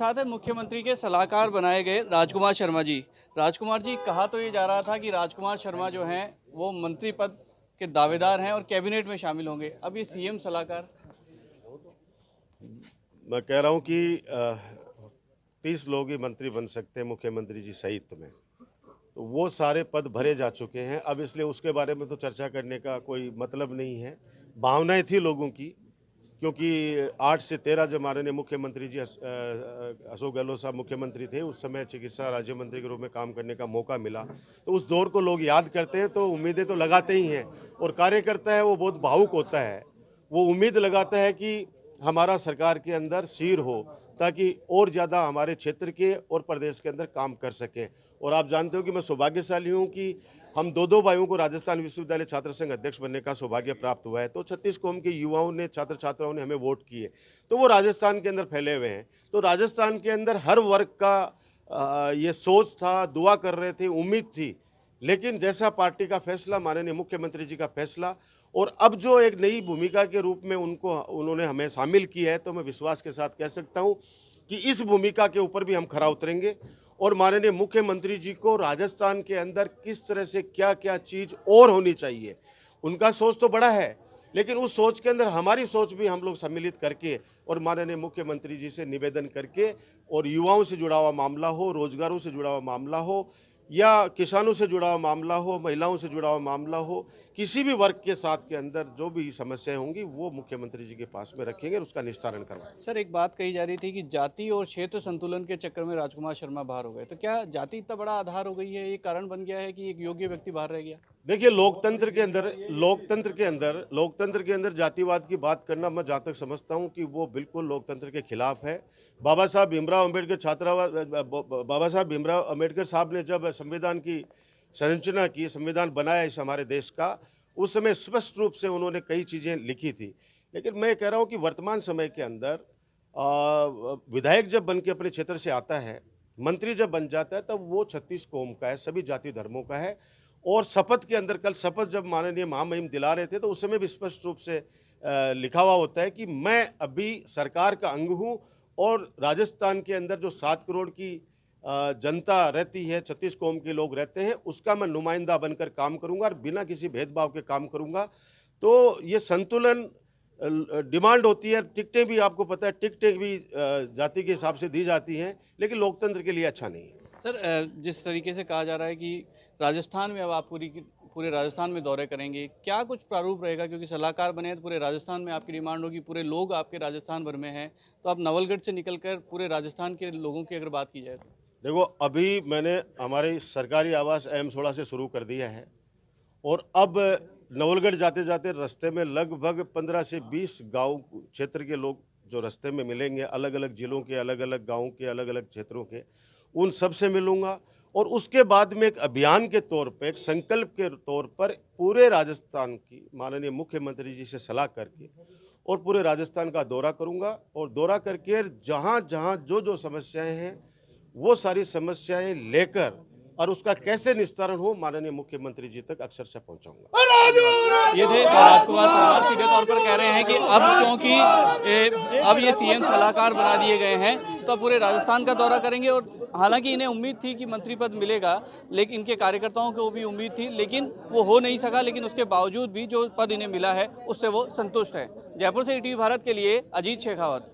साथ है मुख्यमंत्री के सलाहकार बनाए गए राजकुमार शर्मा जी। राजकुमार जी, कहा तो ये जा रहा था कि राजकुमार शर्मा जो हैं वो मंत्री पद के दावेदार हैं और कैबिनेट में शामिल होंगे। अब ये सीएम सलाहकार। मैं कह रहा हूँ कि 30 लोग ही मंत्री बन सकते हैं मुख्यमंत्री जी सहित में। तो वो सारे पद भरे जा चुके हैं। अब इसलिए उसके बारे में तो चर्चा करने का कोई मतलब नहीं है। भावनाएं थी लोगों की, क्योंकि 8 से 13 जब माननीय मुख्यमंत्री जी अशोक गहलोत साहब मुख्यमंत्री थे, उस समय चिकित्सा राज्य मंत्री के रूप में काम करने का मौका मिला। तो उस दौर को लोग याद करते हैं, तो उम्मीदें तो लगाते ही हैं। और कार्यकर्ता है वो बहुत भावुक होता है। वो उम्मीद लगाता है कि हमारा सरकार के अंदर सिर हो, ताकि और ज़्यादा हमारे क्षेत्र के और प्रदेश के अंदर काम कर सकें। और आप जानते हो कि मैं सौभाग्यशाली हूँ कि हम दो भाइयों को राजस्थान विश्वविद्यालय छात्र संघ अध्यक्ष बनने का सौभाग्य प्राप्त हुआ है। तो 36 कौम के युवाओं ने, छात्र छात्राओं ने हमें वोट किए, तो वो राजस्थान के अंदर फैले हुए हैं। तो राजस्थान के अंदर हर वर्ग का ये सोच था, दुआ कर रहे थे, उम्मीद थी। लेकिन जैसा पार्टी का फैसला, माननीय मुख्यमंत्री जी का फैसला, और अब जो एक नई भूमिका के रूप में उन्होंने हमें शामिल किया है, तो मैं विश्वास के साथ कह सकता हूँ कि इस भूमिका के ऊपर भी हम खरा उतरेंगे। और माननीय मुख्यमंत्री जी को राजस्थान के अंदर किस तरह से क्या क्या चीज़ और होनी चाहिए, उनका सोच तो बड़ा है, लेकिन उस सोच के अंदर हमारी सोच भी हम लोग सम्मिलित करके और माननीय मुख्यमंत्री जी से निवेदन करके, और युवाओं से जुड़ा हुआ मामला हो, रोजगारों से जुड़ा हुआ मामला हो, या किसानों से जुड़ा हुआ मामला हो, महिलाओं से जुड़ा हुआ मामला हो, किसी भी वर्ग के साथ के अंदर जो भी समस्याएं होंगी वो मुख्यमंत्री जी के पास में रखेंगे और उसका निस्तारण करवाएंगे। सर, एक बात कही जा रही थी कि जाति और क्षेत्र संतुलन के चक्कर में राजकुमार शर्मा बाहर हो गए, तो क्या जाति इतना बड़ा आधार हो गई है, ये कारण बन गया है कि एक योग्य व्यक्ति बाहर रह गया? देखिए, लोकतंत्र के अंदर जातिवाद की बात करना, मैं जहाँ तक समझता हूँ कि वो बिल्कुल लोकतंत्र के खिलाफ है। बाबा साहब भीमराव अम्बेडकर साहब ने जब संविधान की संरचना की, संविधान बनाया इस हमारे देश का, उस समय स्पष्ट रूप से उन्होंने कई चीज़ें लिखी थी। लेकिन मैं कह रहा हूँ कि वर्तमान समय के अंदर विधायक जब बन के अपने क्षेत्र से आता है, मंत्री जब बन जाता है, तब वो 36 कौम का है, सभी जाति धर्मों का है। और शपथ के अंदर, कल शपथ जब माननीय महामहिम दिला रहे थे, तो उस समय भी स्पष्ट रूप से लिखा हुआ होता है कि मैं अभी सरकार का अंग हूँ, और राजस्थान के अंदर जो 7 करोड़ की जनता रहती है, 36 कौम के लोग रहते हैं, उसका मैं नुमाइंदा बनकर काम करूंगा और बिना किसी भेदभाव के काम करूंगा। तो ये संतुलन डिमांड होती है। टिकटें भी आपको पता है, टिकटें भी जाति के हिसाब से दी जाती हैं, लेकिन लोकतंत्र के लिए अच्छा नहीं है। सर, जिस तरीके से कहा जा रहा है कि राजस्थान में अब आप पूरे राजस्थान में दौरे करेंगे, क्या कुछ प्रारूप रहेगा? क्योंकि सलाहकार बने हैं तो पूरे राजस्थान में आपकी डिमांड होगी, पूरे लोग आपके राजस्थान भर में हैं, तो आप नवलगढ़ से निकलकर पूरे राजस्थान के लोगों की अगर बात की जाए तो? देखो, अभी मैंने हमारे सरकारी आवास एम 16 से शुरू कर दिया है, और अब नवलगढ़ जाते जाते रास्ते में लगभग 15 से 20 गांव क्षेत्र के लोग जो रास्ते में मिलेंगे, अलग अलग जिलों के, अलग अलग गाँव के, अलग अलग क्षेत्रों के, उन सब से मिलूंगा। और उसके बाद में एक अभियान के तौर पे, एक संकल्प के तौर पर पूरे राजस्थान की माननीय मुख्यमंत्री जी से सलाह करके और पूरे राजस्थान का दौरा करूंगा, और दौरा करके जहां जहां जो जो समस्याएं हैं, वो सारी समस्याएं लेकर और उसका कैसे निस्तारण हो, माननीय मुख्यमंत्री जी तक अक्षरशः पहुंचाऊंगा। ये थे राजकुमार शर्मा। सीधे तौर पर कह रहे हैं कि अब क्योंकि अब ये सीएम सलाहकार बना दिए गए हैं, तो अब पूरे राजस्थान का दौरा करेंगे। और हालांकि इन्हें उम्मीद थी कि मंत्री पद मिलेगा, लेकिन इनके कार्यकर्ताओं को भी उम्मीद थी, लेकिन वो हो नहीं सका। लेकिन उसके बावजूद भी जो पद इन्हें मिला है उससे वो संतुष्ट है। जयपुर से ईटीवी भारत के लिए अजीत शेखावत।